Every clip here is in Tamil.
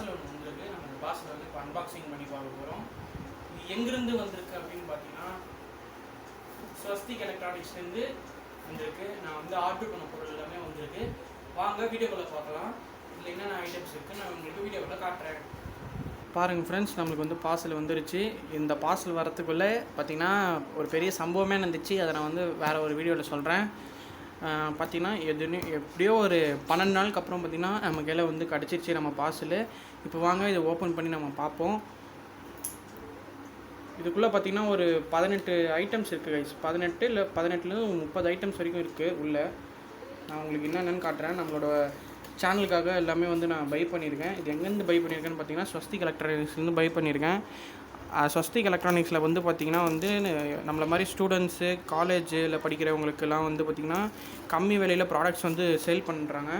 பார்சல் ஒன்று வந்திருக்கு. நம்ம இந்த பார்சலை வந்து இப்போ அன்பாக்சிங் பண்ணி பார்க்க போகிறோம். இது எங்கேருந்து வந்திருக்கு அப்படின்னு பார்த்தீங்கன்னா ஸ்வஸ்திக் எலக்ட்ரானிக்ஸ்லேருந்து வந்திருக்கு. நான் வந்து ஆர்டர் பண்ண பொருள் எல்லாமே வந்திருக்கு. வாங்க வீடியோக்குள்ளே பார்க்கலாம். இதில் என்னென்ன ஐட்டம்ஸ் இருக்குது நான் உங்களுக்கு வீடியோக்குள்ளே காட்டுறேன். பாருங்கள் ஃப்ரெண்ட்ஸ், நம்மளுக்கு வந்து பார்சல் வந்துருச்சு. இந்த பார்சல் வரத்துக்குள்ளே பார்த்திங்கன்னா ஒரு பெரிய சம்பவமே நடந்துச்சு. அதை நான் வந்து வேறு ஒரு வீடியோவில் சொல்கிறேன். பார்த்திங்கன்னா எப்படியோ ஒரு 12 நாளுக்கு அப்புறம் பார்த்திங்கன்னா நம்ம கையில் வந்து கிடச்சிருச்சு நம்ம பார்சலு. இப்போ வாங்க இதை ஓப்பன் பண்ணி நம்ம பார்ப்போம். இதுக்குள்ளே பார்த்திங்கன்னா ஒரு 18 ஐட்டம்ஸ் இருக்குது கைஸ். 18 இல்லை 18லேருந்து 30 ஐட்டம்ஸ் வரைக்கும் இருக்குது உள்ளே. நான் உங்களுக்கு என்னென்னு காட்டுறேன். நம்மளோட சேனலுக்காக எல்லாமே வந்து நான் பை பண்ணியிருக்கேன். இது எங்கேருந்து பை பண்ணியிருக்கேன்னு பார்த்தீங்கன்னா ஸ்வஸ்திக் எலக்ட்ரானிக்ஸ்லேருந்து பை பண்ணியிருக்கேன். ஸ்வஸ்திக் எலக்ட்ரானிக்ஸில் வந்து பார்த்திங்கன்னா வந்து நம்மள மாதிரி ஸ்டூடெண்ட்ஸு காலேஜில் படிக்கிறவங்களுக்கெல்லாம் வந்து பார்த்திங்கன்னா கம்மி விலையில் ப்ராடக்ட்ஸ் வந்து சேல் பண்ணுறாங்க.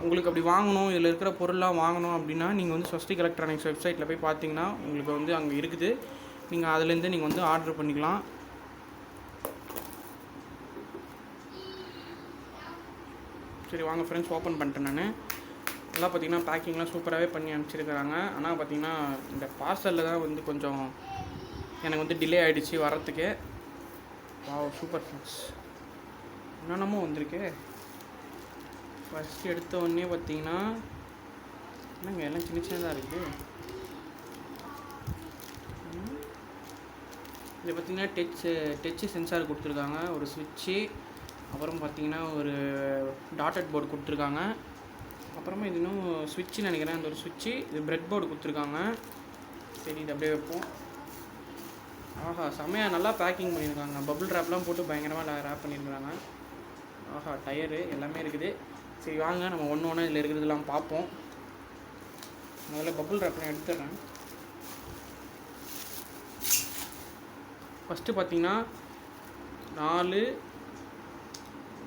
உங்களுக்கு அப்படி வாங்கணும், இதில் இருக்கிற பொருள்லாம் வாங்கணும் அப்படின்னா நீங்கள் வந்து ஸ்வஸ்திக் எலக்ட்ரானிக்ஸ் வெப்சைட்டில் போய் பார்த்தீங்கன்னா உங்களுக்கு வந்து அங்கே இருக்குது. நீங்கள் அதுலேருந்து நீங்கள் வந்து ஆர்டர் பண்ணிக்கலாம். சரி வாங்க ஃப்ரெண்ட்ஸ், ஓப்பன் பண்ணிட்டேன். நான் எல்லாம் பார்த்திங்கன்னா பேக்கிங்லாம் சூப்பராகவே பண்ணி அனுப்பிச்சிருக்கிறாங்க. ஆனால் பார்த்திங்கன்னா இந்த பார்சலில் தான் வந்து கொஞ்சம் எனக்கு வந்து டிலே ஆகிடுச்சு வரத்துக்கு. சூப்பர் ஃப்ரெண்ட்ஸ், என்னென்னமோ வந்திருக்கு. ஃபஸ்ட்டு எடுத்த உடனே பார்த்திங்கன்னா என்னங்க எல்லாம் சின்ன சின்னதாக இருக்குது. இது பார்த்திங்கன்னா டச்சு சென்சார் கொடுத்துருக்காங்க, ஒரு ஸ்விட்ச்சு, அப்புறம் பார்த்திங்கன்னா ஒரு டாட்டட் போர்டு கொடுத்துருக்காங்க. அப்புறமா இது இன்னும் ஸ்விட்சுன்னு நினைக்கிறேன். அந்த ஒரு ஸ்விட்சு, இது பிரெட் போர்டு கொடுத்துருக்காங்க. சரி இது அப்படியே வைப்போம். ஆஹா, செம்மையாக நல்லா பேக்கிங் பண்ணியிருக்காங்க. பபுள் ட்ராப்லாம் போட்டு பயங்கரமாக ரேப் பண்ணியிருக்காங்க. ஆஹா, டயரு எல்லாமே இருக்குது. சரி வாங்க நம்ம ஒன்று ஒன்று இதில் இருக்கிறதுலாம் பார்ப்போம். முதல்ல பபுள் ட்ராப்லாம் எடுத்துடுறேன். ஃபஸ்ட்டு பார்த்திங்கன்னா 4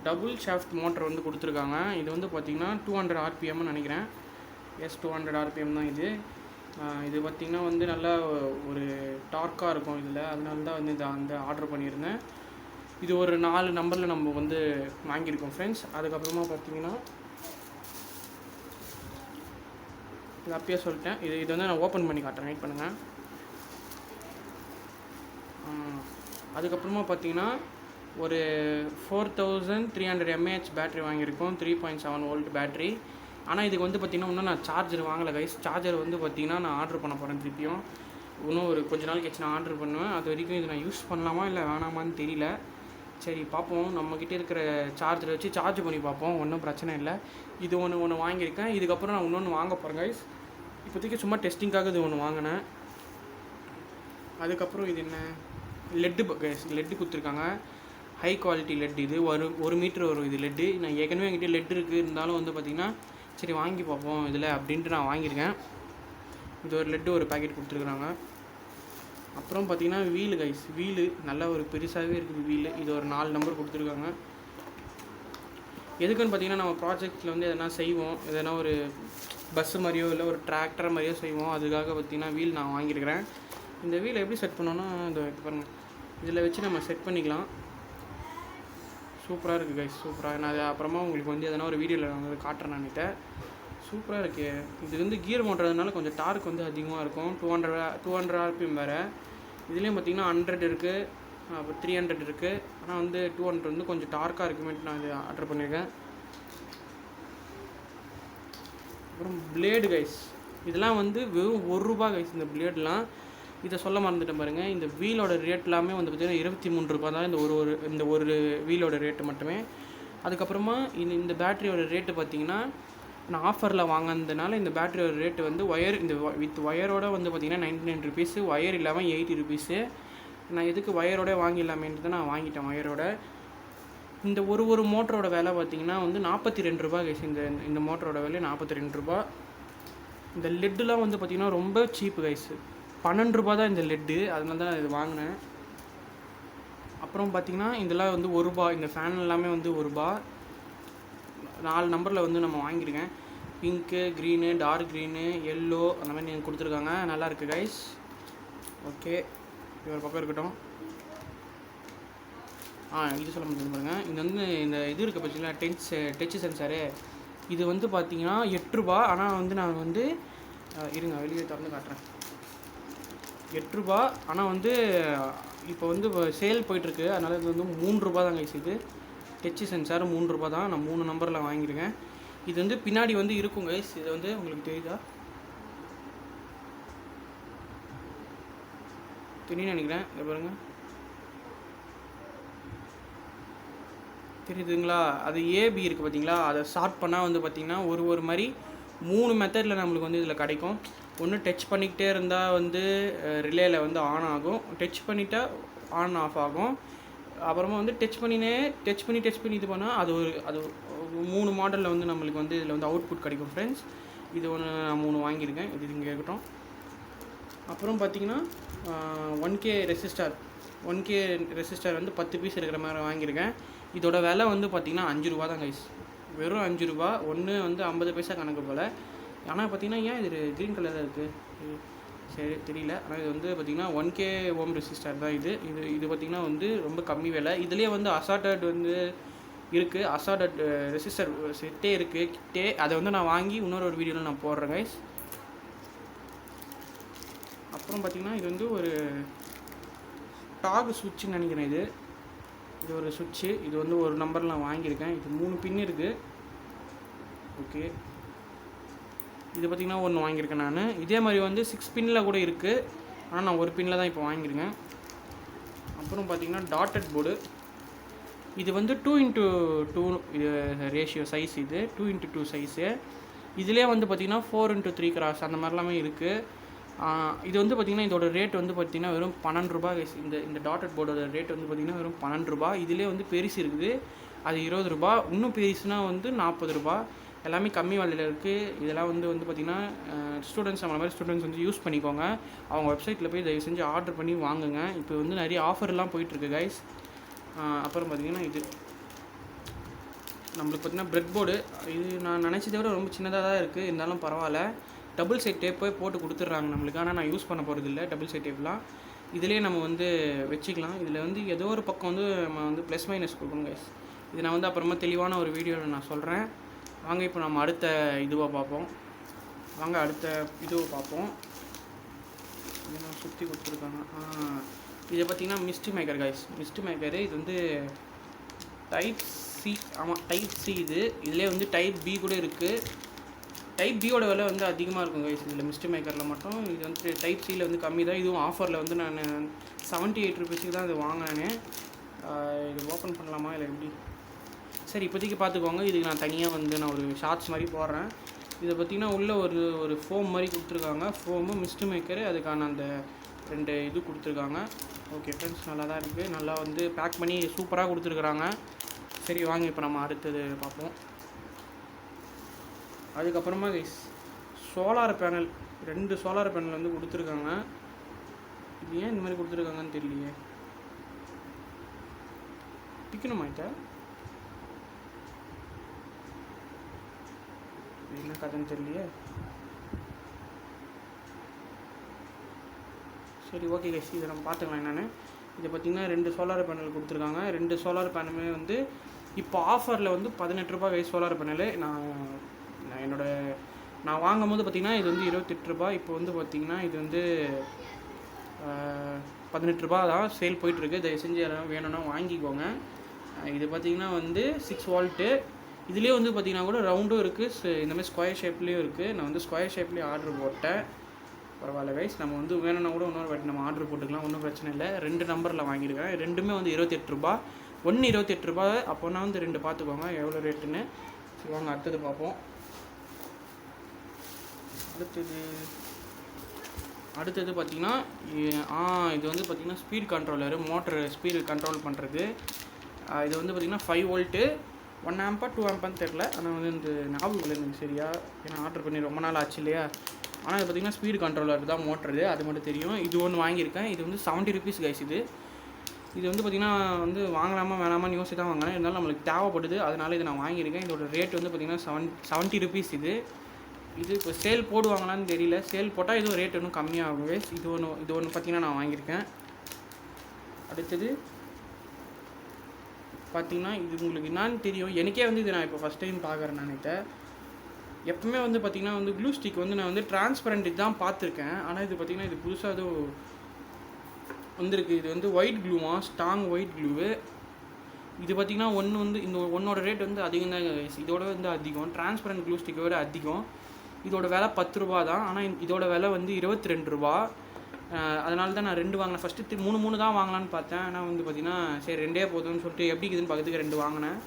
டபுள் ஷாஃப்ட் மோட்டர் வந்து கொடுத்துருக்காங்க. இது வந்து பார்த்திங்கன்னா 200 RPMன்னு நினைக்கிறேன். 200 RPM தான் இது. இது பார்த்திங்கன்னா வந்து நல்லா ஒரு டார்க்காக இருக்கும் இதில். அதனால தான் வந்து இதை வந்து ஆர்டர் பண்ணியிருந்தேன். இது ஒரு 4 நம்பரில் நம்ம வந்து வாங்கியிருக்கோம் ஃப்ரெண்ட்ஸ். அதுக்கப்புறமா பார்த்திங்கன்னா இது அப்பயே சொல்லிட்டேன். இது வந்து நான் ஓப்பன் பண்ணி காட்டுறேன், வெயிட் பண்ணுங்கள். அதுக்கப்புறமா பார்த்திங்கன்னா ஒரு 4300 mAh பேட்ரி வாங்கியிருக்கோம். 3.7 வோல்ட் பேட்ரி. ஆனால் இதுக்கு வந்து பார்த்திங்கன்னா இன்னும் நான் சார்ஜர் வாங்கலை கைஸ். சார்ஜர் வந்து பார்த்திங்கன்னா நான் ஆர்டர் பண்ண போகிறேன் திருப்பியும். இன்னும் ஒரு கொஞ்ச நாள் கழிச்சு நான் ஆர்டர் பண்ணுவேன். அது வரைக்கும் இது நான் யூஸ் பண்ணலாமா இல்லை வேணாமான்னு தெரியல. சரி பார்ப்போம். நம்மக்கிட்ட இருக்கிற சார்ஜரை வச்சு சார்ஜ் பண்ணி பார்ப்போம். ஒன்றும் பிரச்சனை இல்லை. இது ஒன்று வாங்கியிருக்கேன். இதுக்கப்புறம் நான் இன்னொன்று வாங்க போகிறேன் கைஸ். இப்போதைக்கு சும்மா டெஸ்டிங்காக இது ஒன்று வாங்கினேன். அதுக்கப்புறம் இது என்ன, லெட்டு கைஸ். லெட்டு கொடுத்துருக்காங்க, ஹை குவாலிட்டி லெட். இது 1 மீட்டர் வரும் இது லெட்டு. நான் ஏற்கனவே என்கிட்ட லெட் இருக்குது, இருந்தாலும் வந்து பார்த்திங்கன்னா சரி வாங்கி பார்ப்போம் இதில் அப்படின்ட்டு நான் வாங்கியிருக்கேன். இது ஒரு லெட்டு ஒரு பேக்கெட் கொடுத்துருக்குறாங்க. அப்புறம் பார்த்திங்கன்னா வீலு கைஸ். வீலு நல்லா ஒரு பெருசாகவே இருக்குது வீலு. இது ஒரு 4 நம்பர் கொடுத்துருக்காங்க. எதுக்குன்னு பார்த்திங்கன்னா நம்ம ப்ராஜெக்டில் வந்து எதனா செய்வோம், எதனா ஒரு பஸ்ஸு மாதிரியோ இல்லை ஒரு டிராக்டர் மாதிரியோ செய்வோம். அதுக்காக பார்த்திங்கன்னா வீல் நான் வாங்கியிருக்கிறேன். இந்த வீலை எப்படி செட் பண்ணோன்னா இந்த பாருங்கள், இதில் வச்சு நம்ம செட் பண்ணிக்கலாம். சூப்பராக இருக்குது கைஸ், சூப்பராக. நான் அது அப்புறமா உங்களுக்கு வந்து எதனா ஒரு வீடியோவில் நான் வந்து காட்டுறேன். நான்கிட்ட சூப்பராக இருக்குது. இது வந்து கியர் ஓட்டுறதுனால கொஞ்சம் டார்க் வந்து அதிகமாக இருக்கும். 200 RPM வேறு. இதுலேயும் பார்த்திங்கன்னா 100 இருக்குது, அப்புறம் 300 இருக்குது. ஆனால் வந்து 200 வந்து கொஞ்சம் டார்க்காக இருக்குமேட்டு நான் இது ஆர்டர் பண்ணியிருக்கேன். அப்புறம் பிளேடு கைஸ். இதெல்லாம் வந்து வெறும் ₹1 கைஸ் இந்த பிளேட்லாம். இதை சொல்ல மறந்துட்டேன் பாருங்கள். இந்த வீலோட ரேட் எல்லாமே வந்து பார்த்திங்கன்னா ₹23 தான் இந்த ஒரு வீலோட ரேட்டு மட்டுமே. அதுக்கப்புறமா இந்த பேட்டரியோட ரேட்டு பார்த்திங்கன்னா நான் ஆஃபரில் வாங்கினதுனால இந்த பேட்டரியோட ரேட்டு வந்து இந்த வித் ஒயரோடு வந்து பார்த்திங்கன்னா ₹99, ஒயர் இல்லாமல் ₹80. நான் எதுக்கு ஒயரோட வாங்கிடலாமேன்ட்டு நான் வாங்கிட்டேன் ஒயரோட. இந்த ஒரு மோட்டரோட விலை பார்த்திங்கன்னா வந்து ₹42 கைஸ். இந்த மோட்டரோட விலை ₹42. இந்த லெட்டுலாம் வந்து பார்த்திங்கன்னா ரொம்ப சீப்பு கைஸ். ₹12 தான் இந்த லெட்டு. அதனால தான் இது வாங்கினேன். அப்புறம் பார்த்திங்கன்னா இதெல்லாம் வந்து ₹1. இந்த ஃபேன் எல்லாமே வந்து ₹1. 4 நம்பரில் வந்து நம்ம வாங்கியிருக்கேன். Pink, green, dark green, yellow அந்த மாதிரி நீங்கள் கொடுத்துருக்காங்க. நல்லாயிருக்கு கைஸ். ஓகே, இது ஒரு பக்கம் இருக்கட்டும். இது சொல்ல முடியாது பாருங்கள். இது வந்து இந்த இது இருக்குது பார்த்தீங்களா, டச்சு சென்சாரு. இது வந்து பார்த்திங்கன்னா ₹8. ஆனால் வந்து நான் வந்து இருங்க வெளியே திறந்து காட்டுறேன். 8 ரூபா. ஆனால் வந்து இப்போ வந்து சேல் போயிட்டுருக்கு, அதனால் இது வந்து 3 ரூபா தான் கைஸ். இது டச் சென்சார் 3 ரூபா தான். நான் 3 நம்பரில் வாங்கியிருக்கேன். இது வந்து பின்னாடி வந்து இருக்கும் கைஸ். இது வந்து உங்களுக்கு தெரியுதா, தெரியும்னு நினைக்கிறேன். இதை பாருங்கள், தெரியுதுங்களா? அது ஏபி இருக்குது பார்த்தீங்களா, அதை ஷார்ட் பண்ணால் வந்து பார்த்திங்கன்னா ஒரு மாதிரி 3 மெத்தடில் நம்மளுக்கு வந்து இதில் கிடைக்கும். ஒன்று டச் பண்ணிக்கிட்டே இருந்தால் வந்து ரிலேயில் வந்து ஆன் ஆகும், டச் பண்ணிட்டா ஆன் ஆஃப் ஆகும். அப்புறமா வந்து டச் பண்ணி இது பண்ணால் அது 3 மாடலில் வந்து நம்மளுக்கு வந்து இதில் வந்து அவுட்புட் கிடைக்கும் ஃப்ரெண்ட்ஸ். இது ஒன்று நான் 3 வாங்கியிருக்கேன், இது இங்கே இருக்கட்டும். அப்புறம் பார்த்திங்கன்னா 1K ரெசிஸ்டர் வந்து 10 பீஸ் இருக்கிற மாதிரி வாங்கியிருக்கேன். இதோட விலை வந்து பார்த்திங்கன்னா 5 ரூபா தான் கைஸ், வெறும் 5 ரூபா. ஒன்று வந்து 50 பைசா கணக்கு போல். ஆனால் பார்த்திங்கன்னா ஏன் இது க்ரீன் கலரில் இருக்குது சரி தெரியல. ஆனால் இது வந்து பார்த்திங்கன்னா 1K ஓம் ரெசிஸ்டர் தான். இது பார்த்திங்கன்னா வந்து ரொம்ப கம்மி விலை. இதுலேயே வந்து அசார்டட் வந்து இருக்குது, அசார்டட் ரெசிஸ்டர் செட்டே இருக்குது கிட்டே. அதை வந்து நான் வாங்கி இன்னொரு வீடியோவில் நான் போடுறேன் கைஸ். அப்புறம் பார்த்திங்கன்னா இது வந்து ஒரு டாக் சுவிட்சுன்னு நினைக்கிறேன். இது ஒரு சுவிட்சு. இது வந்து ஒரு நம்பரில் நான் வாங்கியிருக்கேன். இது 3 பின் இருக்குது. ஓகே, இது பார்த்திங்கன்னா ஒன்று வாங்கியிருக்கேன் நான். இதே மாதிரி வந்து 6 பின்னில் கூட இருக்குது, ஆனால் நான் ஒரு பின்னில் தான் இப்போ வாங்கியிருக்கேன். அப்புறம் பார்த்திங்கன்னா டாட்டட் போர்டு. இது வந்து 2x2 ரேஷியோ சைஸ். இது 2x2 சைஸு. இதிலே வந்து பார்த்திங்கன்னா 4x3 கிராஸ் அந்த மாதிரிலாமே இருக்குது. இது வந்து பார்த்திங்கன்னா இதோட ரேட் வந்து பார்த்திங்கன்னா வெறும் 12 ரூபா. இந்த டாட்டட் போர்டோட ரேட் வந்து பார்த்திங்கன்னா வெறும் 12 ரூபா. இதிலே வந்து பெருசு இருக்குது, அது 20 ரூபா. இன்னும் பெருசுனா வந்து 40 ரூபா. எல்லாமே கம்மி விலையில் இருக்குது. இதெல்லாம் வந்து பார்த்திங்கன்னா ஸ்டூடெண்ட்ஸ், நம்மள மாதிரி ஸ்டூடெண்ட்ஸ் வந்து யூஸ் பண்ணிக்கோங்க. அவங்க வெப்சைட்டில் போய் தயவு செஞ்சு ஆர்டர் பண்ணி வாங்குங்க. இப்போ வந்து நிறைய ஆஃபர்லாம் போயிட்டுருக்கு கைஸ். அப்புறம் பார்த்திங்கன்னா இது நம்மளுக்கு பார்த்திங்கன்னா ப்ரெட் போர்டு. இது நான் நினச்சதை விட ரொம்ப சின்னதாக தான் இருக்குது, இருந்தாலும் பரவாயில்ல. டபுள் சைட் டேப்பே போட்டு கொடுத்துட்றாங்க நம்மளுக்கு, ஆனால் நான் யூஸ் பண்ண போகிறது இல்லை டபுள் சைட் டேப்லாம். இதிலே நம்ம வந்து வச்சுக்கலாம். இதில் வந்து ஏதோ ஒரு பக்கம் வந்து நம்ம வந்து ப்ளஸ் மைனஸ் கொடுக்கணும் கைஸ். இது நான் வந்து அப்புறமா தெளிவான ஒரு வீடியோவில் நான் சொல்கிறேன். வாங்க இப்போ நம்ம அடுத்த இதுவாக பார்ப்போம். இதெல்லாம் சுற்றி கொடுத்துருக்காங்க. இதை பார்த்திங்கன்னா mist maker guys. Mist maker இது வந்து டைப் சி. ஆமாம், டைப் சி. இதிலே வந்து டைப் பி கூட இருக்குது. டைப் பியோட விலை வந்து அதிகமாக இருக்கும் கைஸ் இதில், மிஸ்ட் மேக்கரில் மட்டும். இது வந்து டைப் சியில் வந்து கம்மி தான். இதுவும் ஆஃபரில் வந்து நான் 78 ருபீஸுக்கு தான் இது வாங்கினேன். இது ஓப்பன் பண்ணலாமா இல்லை எப்படி? சரி, இப்போதைக்கு பார்த்துக்கோங்க. இதுக்கு நான் தனியாக வந்து நான் ஒரு ஷார்ட்ஸ் மாதிரி போடுறேன். இதை பார்த்திங்கன்னா உள்ளே ஒரு ஃபோம் மாதிரி கொடுத்துருக்காங்க. ஃபோமு, மிஸ்ட் மேக்கரு, அதுக்கான அந்த 2 இது கொடுத்துருக்காங்க. ஓகே ஃப்ரெண்ட்ஸ், நல்லா தான் இருக்குது. நல்லா வந்து பேக் பண்ணி சூப்பராக கொடுத்துருக்குறாங்க. சரி வாங்க இப்போ நம்ம அடுத்தது பார்ப்போம். அதுக்கப்புறமா சோலார் பேனல், 2 சோலார் பேனல் வந்து கொடுத்துருக்காங்க. இது ஏன் இந்த மாதிரி கொடுத்துருக்காங்கன்னு தெரியலையே. பிக்கணுமாயிட்டா என்ன கதைன்னு தெரியலையே. சரி ஓகே கைஸ், இதை நம்ம பார்த்துக்கலாம் என்னென்னு. இதை பார்த்திங்கன்னா 2 சோலார் பேனல் கொடுத்துருக்காங்க. 2 சோலார் பேனலுமே வந்து இப்போ ஆஃபரில் வந்து 18 ரூபா கைஸ் சோலார் பேனலு. நான் வாங்கும் போது பார்த்திங்கன்னா இது வந்து 28 ரூபா. இப்போ வந்து பார்த்திங்கன்னா இது வந்து 18 ரூபா தான் சேல் போயிட்டுருக்கு. தயவு செஞ்சு யாரும் வேணும்னா வாங்கிக்கோங்க. இது பார்த்திங்கன்னா வந்து 6 வோல்ட்டு. இதுலேயே வந்து பார்த்திங்கன்னா கூட ரவுண்டும் இருக்குது, இந்தமாதிரி ஸ்கொயர் ஷேப்லேயும் இருக்குது. நான் வந்து ஸ்கொயர் ஷேப்லேயே ஆர்டர் போட்டேன். பரவாயில்ல கைஸ், நம்ம வந்து வேணும்னா கூட இன்னொரு வாட்டி நம்ம ஆர்டர் போட்டுக்கலாம், ஒன்றும் பிரச்சனை இல்லை. 2 நம்பரில் வாங்கியிருக்கேன். ரெண்டுமே வந்து 28 ரூபா. ஒன்று 28 ரூபா. அப்போனா வந்து 2 பார்த்துக்கோங்க எவ்வளோ ரேட்டுன்னு. சரி வாங்க அடுத்தது பார்ப்போம். அடுத்தது பார்த்திங்கன்னா இது வந்து பார்த்திங்கன்னா speed controller, motor speed control பண்ணுறது. இது வந்து பார்த்திங்கன்னா 5 வோல்ட்டு, 1 ஆம்பா 2 ஆம்பான்னு தெரில. ஆனால் வந்து இந்த ஞாபகம் இல்லை எனக்கு சரியா, ஏன்னா ஆர்டர் பண்ணி ரொம்ப நாள் ஆச்சு இல்லையா. ஆனால் இது பார்த்திங்கன்னா ஸ்பீடு கண்ட்ரோலர் தான் மோட்ரு, அது மட்டும் தெரியும். இது ஒன்று வாங்கியிருக்கேன். இது வந்து 70 ருபீஸ் கைஸ். இது வந்து பார்த்திங்கன்னா வந்து வாங்கலாமா வேணாமான்னு யோசிச்சு தான் வாங்கினேன். இருந்தாலும் நம்மளுக்கு தேவைப்படுது, அதனால் இதை நான் வாங்கியிருக்கேன். இதோட ரேட் வந்து பார்த்திங்கன்னா 70 ருபீஸ். இது இப்போ சேல் போடுவாங்களான்னு தெரியல. சேல் போட்டால் இதுவும் ரேட் இன்னும் கம்மியாகும் கைஸ். இது ஒன்று பார்த்திங்கன்னா நான் வாங்கியிருக்கேன். அடுத்தது பார்த்திங்கன்னா இது உங்களுக்கு என்னான்னு தெரியும், எனக்கே வந்து இது நான் இப்போ ஃபஸ்ட் டைம் பார்க்குறேன். நான் எப்பவுமே வந்து பார்த்திங்கன்னா வந்து க்ளூ ஸ்டிக் வந்து நான் வந்து டிரான்ஸ்பரண்ட் தான் பார்த்துருக்கேன். ஆனால் இது பார்த்திங்கன்னா இது புதுசாக எதுவும் வந்திருக்கு. இது வந்து ஒயிட் க்ளூவா, ஸ்ட்ராங் ஒயிட் க்ளூவு. இது பார்த்திங்கன்னா ஒன்று வந்து இந்த ஒன்னோட ரேட் வந்து அதிகம் தான், இதோட வந்து அதிகம். டிரான்ஸ்பரண்ட் க்ளூ ஸ்டிக்கை விட அதிகம். இதோட விலை 10 ரூபா தான். ஆனால் இதோட விலை வந்து 22 ரூபா. அதனால தான் நான் 2 வாங்கினேன். ஃபஸ்ட்டு 3 தான் வாங்கலான்னு பார்த்தேன். ஆனால் வந்து பார்த்திங்கன்னா சரி 2 போதும்னு சொல்லிட்டு எப்படி இருக்குதுன்னு பார்க்கறதுக்கு 2 வாங்கினேன்.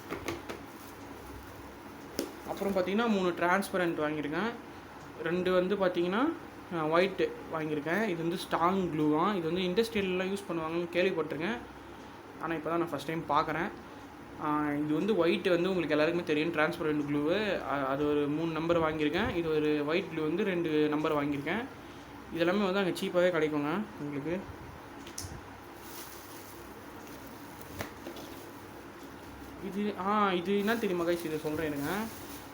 அப்புறம் பார்த்திங்கன்னா 3 டிரான்ஸ்பரண்ட் வாங்கியிருக்கேன். 2 வந்து பார்த்திங்கன்னா ஒயிட்டு வாங்கியிருக்கேன். இது வந்து ஸ்ட்ராங் க்ளூவாக. இது வந்து இண்டஸ்ட்ரியல்லாம் யூஸ் பண்ணுவாங்கன்னு கேள்விப்பட்டிருக்கேன். ஆனால் இப்போ தான் நான் ஃபஸ்ட் டைம் பார்க்குறேன். இது வந்து ஒயிட் வந்து உங்களுக்கு எல்லாருக்குமே தெரியும், டிரான்ஸ்பரண்ட் க்ளூவு. அது ஒரு 3 நம்பர் வாங்கியிருக்கேன். இது ஒரு ஒயிட் க்ளூ வந்து 2 நம்பர் வாங்கியிருக்கேன். இதெல்லாமே வந்து அங்கே சீப்பாகவே கிடைக்குங்க உங்களுக்கு. இது என்ன தெரியுமா கைஸ், இது சொல்கிறேனுங்க.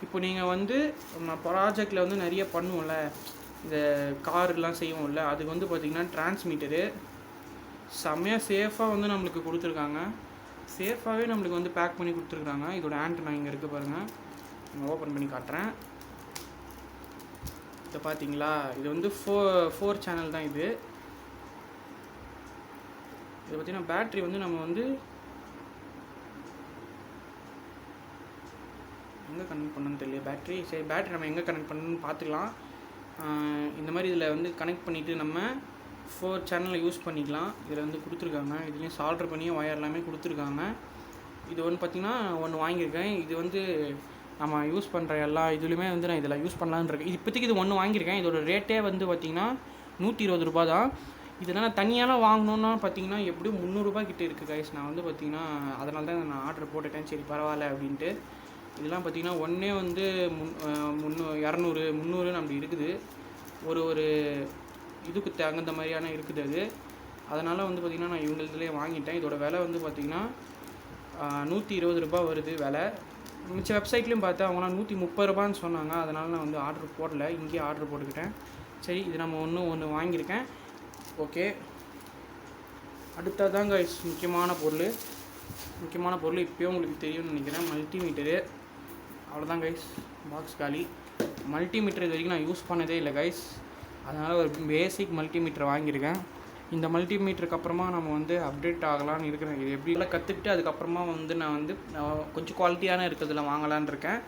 இப்போ நீங்கள் வந்து நம்ம ப்ராஜெக்டில் வந்து நிறைய பண்ணுவோம்ல, இந்த கார்லாம் செய்வோம்ல, அதுக்கு வந்து பார்த்திங்கன்னா டிரான்ஸ்மீட்டரு செம்மையாக சேஃபாக வந்து நம்மளுக்கு கொடுத்துருக்காங்க. சேஃபாகவே நம்மளுக்கு வந்து பேக் பண்ணி கொடுத்துருக்குறாங்க. இதோட ஆண்டனா இங்கே இருக்குது பாருங்கள், நான் ஓப்பன் பண்ணி காட்டுறேன். இதை பார்த்தீங்களா, இது வந்து 4 சேனல் தான். இது பார்த்திங்கன்னா பேட்ரி வந்து நம்ம வந்து எங்கே கனெக்ட் பண்ணணும்னு தெரியல. பேட்ரி சரி, பேட்ரி நம்ம எங்கே கனெக்ட் பண்ணணும்னு பார்த்துக்கலாம். இந்த மாதிரி இதில் வந்து கனெக்ட் பண்ணிவிட்டு நம்ம 4 சேனலில் யூஸ் பண்ணிக்கலாம். இதில் வந்து கொடுத்துருக்காங்க. இதுலேயும் சால்ட்ரு பண்ணி ஒயர் எல்லாமே கொடுத்துருக்காங்க. இது ஒன்று பார்த்திங்கன்னா ஒன்று வாங்கியிருக்கேன். இது வந்து நம்ம யூஸ் பண்ணுற எல்லா இதுலேயுமே வந்து நான் இதில் யூஸ் பண்ணலான்னு இருக்கேன். இப்போதைக்கு இது ஒன்று வாங்கியிருக்கேன். இதோட ரேட்டே வந்து பார்த்திங்கன்னா 120 ரூபா தான். இதெல்லாம் நான் தனியாலாம் வாங்கணுன்னா பார்த்திங்கன்னா எப்படியும் 300 ரூபா கிட்டே இருக்குது கைஸ். நான் வந்து பார்த்திங்கன்னா அதனால தான் நான் ஆர்டர் போட்டுட்டேன், சரி பரவாயில்ல அப்படின்ட்டு. இதெல்லாம் பார்த்திங்கன்னா ஒன்றே வந்து 200 300 அப்படி இருக்குது. ஒரு இதுக்கு தகுந்த மாதிரியான இருக்குது அது. அதனால் வந்து பார்த்திங்கன்னா நான் இவங்களதுலேயே வாங்கிட்டேன். இதோட விலை வந்து பார்த்திங்கன்னா 120 ரூபா வருது விலை. மிச்ச வெப்சைட்லேயும் பார்த்தா அவங்களாம் 130 ரூபான்னு சொன்னாங்க. அதனால் நான் வந்து ஆர்டர் போடலை, இங்கேயே ஆர்டர் போட்டுக்கிட்டேன். சரி, இது நம்ம ஒன்று வாங்கியிருக்கேன். ஓகே, அடுத்ததாங்க முக்கியமான பொருள் இப்போயும் உங்களுக்கு தெரியும்னு நினைக்கிறேன், மல்டிமீட்டரு. அவ்வளோதான் கைஸ், பாக்ஸ் காலி. மல்டிமீட்டர் இது வரைக்கும் நான் யூஸ் பண்ணதே இல்லை கைஸ். அதனால் ஒரு பேசிக் மல்டிமீட்டர் வாங்கியிருக்கேன். இந்த மல்டிமீட்டருக்கு அப்புறமா நம்ம வந்து அப்டேட் ஆகலான்னு இருக்கிறேன். இது எப்படிலாம் கற்றுக்கிட்டு அதுக்கப்புறமா வந்து நான் கொஞ்சம் குவாலிட்டியான இருக்கிறதுல வாங்கலான்னு இருக்கேன்.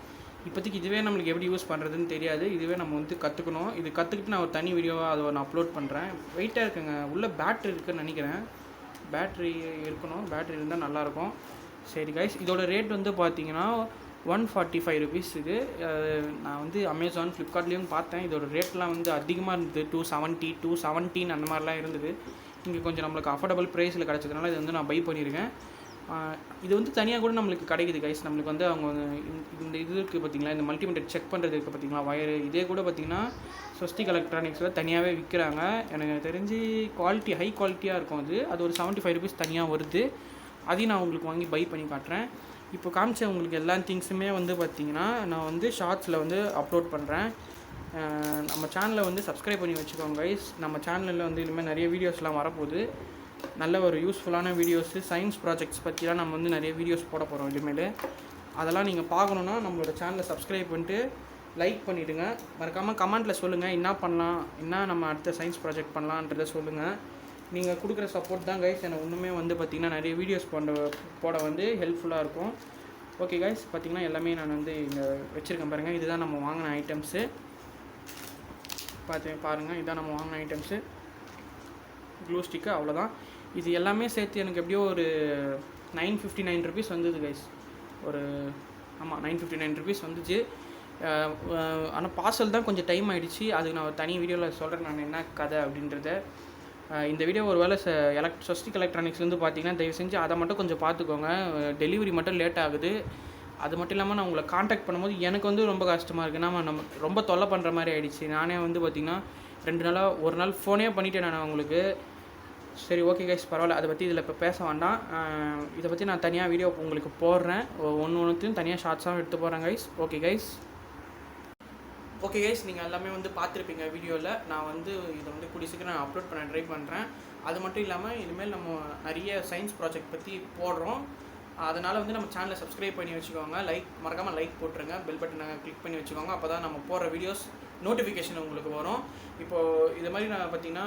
இப்போதைக்கு இதுவே நம்மளுக்கு எப்படி யூஸ் பண்ணுறதுன்னு தெரியாது. இதுவே நம்ம வந்து கற்றுக்கணும். இது கற்றுக்கிட்டு நான் ஒரு தனி வீடியோவாக அதை நான் அப்லோட் பண்ணுறேன். வெயிட்டாக இருக்குங்க, உள்ளே பேட்ரி இருக்குதுன்னு நினைக்கிறேன். பேட்ரி இருக்கணும், பேட்ரி இருந்தால் நல்லாயிருக்கும். சரி கைஸ், இதோட ரேட் வந்து பார்த்திங்கன்னா 145 ருபீஸ். இது நான் வந்து அமேசான், ஃப்ளிப்கார்ட்லேயும் பார்த்தேன். இதோட ரேட்லாம் வந்து அதிகமாக இருந்தது, 270 217 அந்த மாதிரிலாம் இருந்தது. இங்கே கொஞ்சம் நம்மளுக்கு அஃபோர்டபுள் ப்ரைஸில் கிடச்சதுனால இது வந்து நான் பை பண்ணியிருக்கேன். இது வந்து தனியாக கூட நம்மளுக்கு கிடைக்குது கைஸ். நம்மளுக்கு வந்து அவங்க இந்த இது இருக்குது பார்த்திங்களா, இந்த மல்டிமீட்டர் செக் பண்ணுறது இருக்குது பார்த்திங்களா, வயரு, இதே கூட பார்த்திங்கன்னா ஸ்வஸ்திக் எலக்ட்ரானிக்ஸில் தனியாகவே விற்கிறாங்க. எனக்கு தெரிஞ்சு ஹை குவாலிட்டியாக இருக்கும். அது ஒரு 75 ருபீஸ் தனியாக வருது. அதையும் நான் உங்களுக்கு வாங்கி பை பண்ணி காட்டுறேன். இப்போ காமிச்ச உங்களுக்கு எல்லா திங்ஸுமே வந்து பார்த்திங்கன்னா நான் வந்து ஷார்ட்ஸில் வந்து அப்லோட் பண்ணுறேன். நம்ம சேனலை வந்து சப்ஸ்கிரைப் பண்ணி வச்சுக்கோங்க கைஸ். நம்ம சேனலில் வந்து இனிமேல் நிறைய வீடியோஸ்லாம் வரப்போகுது. நல்ல ஒரு யூஸ்ஃபுல்லான வீடியோஸு, சயின்ஸ் ப்ராஜெக்ட்ஸ் பற்றிலாம் நம்ம வந்து நிறைய வீடியோஸ் போட போகிறோம் இனிமேல். அதெல்லாம் நீங்கள் பார்க்கணுன்னா நம்மளோட சேனலை சப்ஸ்கிரைப் பண்ணிட்டு லைக் பண்ணிவிடுங்க. மறக்காமல் கமெண்ட்டில் சொல்லுங்கள் என்ன பண்ணலாம், என்ன நம்ம அடுத்த சயின்ஸ் ப்ராஜெக்ட் பண்ணலான்றதை சொல்லுங்கள். நீங்கள் கொடுக்குற சப்போர்ட் தான் கைஸ் எனக்கு இன்னுமே வந்து பார்த்திங்கன்னா நிறைய வீடியோஸ் போட வந்து ஹெல்ப்ஃபுல்லாக இருக்கும். ஓகே கைஸ், பார்த்திங்கன்னா எல்லாமே நான் வந்து இங்கே வச்சுருக்கேன் பாருங்கள். இதுதான் நம்ம வாங்கின ஐட்டம்ஸு. பாருங்கள், இதுதான் நம்ம வாங்கின ஐட்டம்ஸு, க்ளூ ஸ்டிக்கு. அவ்வளோதான். இது எல்லாமே சேர்த்து எனக்கு எப்படியோ ஒரு 959 ருபீஸ் வந்தது கைஸ். 959 ருபீஸ் வந்துச்சு. ஆனால் பார்சல் தான் கொஞ்சம் டைம் ஆகிடுச்சு. அதுக்கு நான் ஒரு தனி வீடியோவில் சொல்கிறேன் நான் என்ன கதை அப்படின்றத. இந்த வீடியோ ஒரு வேளை ஸ்வஸ்திக் எலக்ட்ரானிக்ஸ்லேருந்து பார்த்தீங்கன்னா தயவு செஞ்சு அதை மட்டும் கொஞ்சம் பார்த்துக்கோங்க. டெலிவரி மட்டும் லேட் ஆகுது. அது மட்டும் இல்லாமல் நான் உங்களை காண்டாக்ட் பண்ணும்போது எனக்கு வந்து ரொம்ப கஷ்டமாக இருக்குது. நம்ம ரொம்ப தொல்லை பண்ணுற மாதிரி ஆகிடுச்சு. நானே வந்து பார்த்திங்கன்னா 2 நாளாக ஒரு நாள் ஃபோனே பண்ணிவிட்டேன் நான் உங்களுக்கு. சரி ஓகே கைஸ், பரவாயில்ல, அதை பற்றி இதில் இப்போ பேச வேண்டாம். இதை பற்றி நான் தனியாக வீடியோ உங்களுக்கு போடுறேன். ஒன்றுத்தையும் தனியாக ஷார்ட்ஸாகவும் எடுத்து போகிறேன் கைஸ். ஓகே கைஸ், நீங்கள் எல்லாமே வந்து பார்த்துருப்பீங்க வீடியோவில். நான் வந்து இதை வந்து கூடிய சீக்கிரம் நான் அப்லோட் பண்ண ட்ரை பண்ணுறேன். அது மட்டும் இல்லாமல் இனிமேல் நம்ம நிறைய சயின்ஸ் ப்ராஜெக்ட் பற்றி போடுறோம். அதனால் வந்து நம்ம சேனலை சப்ஸ்கிரைப் பண்ணி வச்சுக்கோங்க, மறக்காமல் லைக் போட்டுருங்க, பெல் பட்டனை கிளிக் பண்ணி வச்சுக்கோங்க. அப்போ தான் நம்ம போடுற வீடியோஸ் நோட்டிஃபிகேஷன் உங்களுக்கு வரும். இப்போது இது மாதிரி நான் பார்த்திங்கன்னா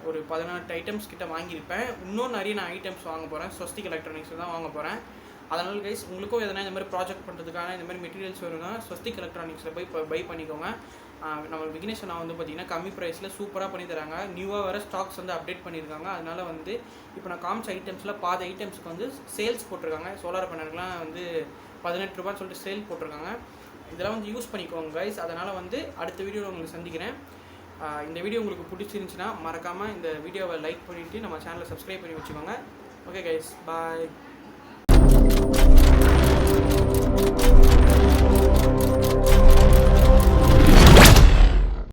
ஒரு 18 ஐட்டம்ஸ் கிட்ட வாங்கியிருப்பேன். இன்னும் நிறைய நான் ஐட்டம்ஸ் வாங்க போகிறேன். ஸ்வஸ்திக் எலக்ட்ரானிக்ஸ் தான் வாங்க போகிறேன். அதனால் கைஸ் உங்களுக்கும் எதனா இந்த மாதிரி ப்ராஜெக்ட் பண்ணுறதுக்கான இந்த மாதிரி மெட்டீரியல்ஸ் வருங்க, ஸ்வஸ்திக் எலக்ட்ரானிக்ஸில் போய் இப்போ பை பண்ணிக்கோங்க. நம்ம விக்னேஷ் அண்ணா வந்து பார்த்திங்கன்னா கம்மி ப்ரைஸில் சூப்பராக பண்ணி தராங்க. நியூவாக வேறு ஸ்டாக்ஸ் வந்து அப்டேட் பண்ணியிருக்காங்க. அதனால் வந்து இப்போ நான் காமிச்ச ஐட்டம்ஸில் பாதி ஐட்டம்ஸுக்கு வந்து சேல்ஸ் போட்டிருக்காங்க. சோலார் பேனலுக்குலாம் வந்து 18 ரூபான்னு சொல்லிட்டு சேல் போட்டிருக்காங்க. இதெல்லாம் வந்து யூஸ் பண்ணிக்கோங்க கைஸ். அதனால் வந்து அடுத்த வீடியோவில் உங்களுக்கு சந்திக்கிறேன். இந்த வீடியோ உங்களுக்கு பிடிச்சிருந்துச்சின்னா மறக்காமல் இந்த வீடியோவை லைக் பண்ணிவிட்டு நம்ம சேனலை சப்ஸ்கிரைப் பண்ணி வச்சுக்கோங்க. ஓகே கைஸ், பாய்.